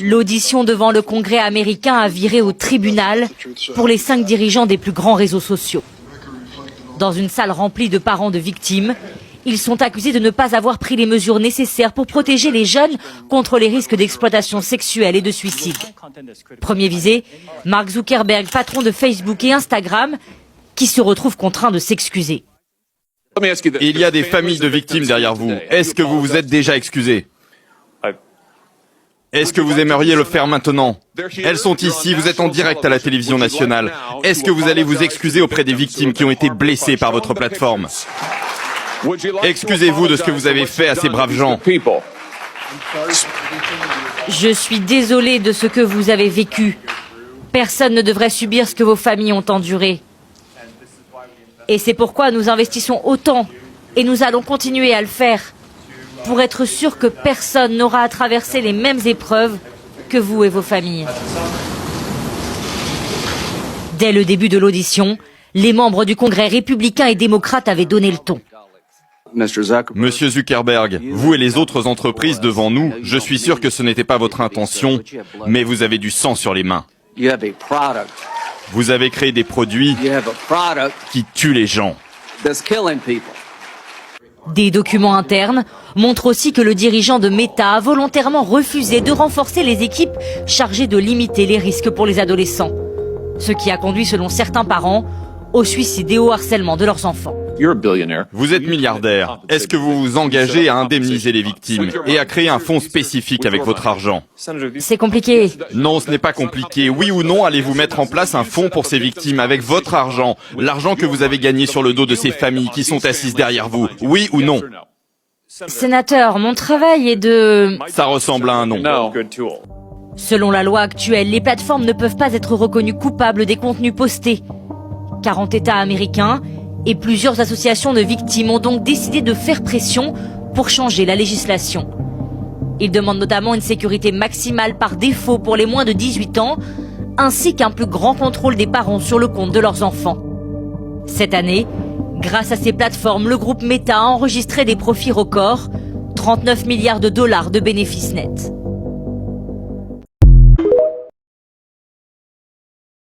L'audition devant le Congrès américain a viré au tribunal pour les 5 dirigeants des plus grands réseaux sociaux. Dans une salle remplie de parents de victimes, ils sont accusés de ne pas avoir pris les mesures nécessaires pour protéger les jeunes contre les risques d'exploitation sexuelle et de suicide. Premier visé, Mark Zuckerberg, patron de Facebook et Instagram, qui se retrouve contraint de s'excuser. Il y a des familles de victimes derrière vous. Est-ce que vous vous êtes déjà excusé? Est-ce que vous aimeriez le faire maintenant? Elles sont ici, vous êtes en direct à la télévision nationale. Est-ce que vous allez vous excuser auprès des victimes qui ont été blessées par votre plateforme? Excusez-vous de ce que vous avez fait à ces braves gens. Je suis désolé de ce que vous avez vécu. Personne ne devrait subir ce que vos familles ont enduré. Et c'est pourquoi nous investissons autant, et nous allons continuer à le faire, pour être sûr que personne n'aura à traverser les mêmes épreuves que vous et vos familles. Dès le début de l'audition, les membres du Congrès républicains et démocrates avaient donné le ton. Monsieur Zuckerberg, vous et les autres entreprises devant nous, je suis sûr que ce n'était pas votre intention, mais vous avez du sang sur les mains. Vous avez créé des produits qui tuent les gens. Des documents internes montrent aussi que le dirigeant de Meta a volontairement refusé de renforcer les équipes chargées de limiter les risques pour les adolescents. Ce qui a conduit, selon certains parents, au suicide et au harcèlement de leurs enfants. Vous êtes milliardaire. Est-ce que vous vous engagez à indemniser les victimes et à créer un fonds spécifique avec votre argent? C'est compliqué. Non, ce n'est pas compliqué. Oui ou non, allez-vous mettre en place un fonds pour ces victimes avec votre argent, l'argent que vous avez gagné sur le dos de ces familles qui sont assises derrière vous? Oui ou non? Sénateur, mon travail est de... Ça ressemble à un non. Selon la loi actuelle, les plateformes ne peuvent pas être reconnues coupables des contenus postés. 40 États américains et plusieurs associations de victimes ont donc décidé de faire pression pour changer la législation. Ils demandent notamment une sécurité maximale par défaut pour les moins de 18 ans, ainsi qu'un plus grand contrôle des parents sur le compte de leurs enfants. Cette année, grâce à ces plateformes, le groupe Meta a enregistré des profits records, 39 milliards de dollars de bénéfices nets.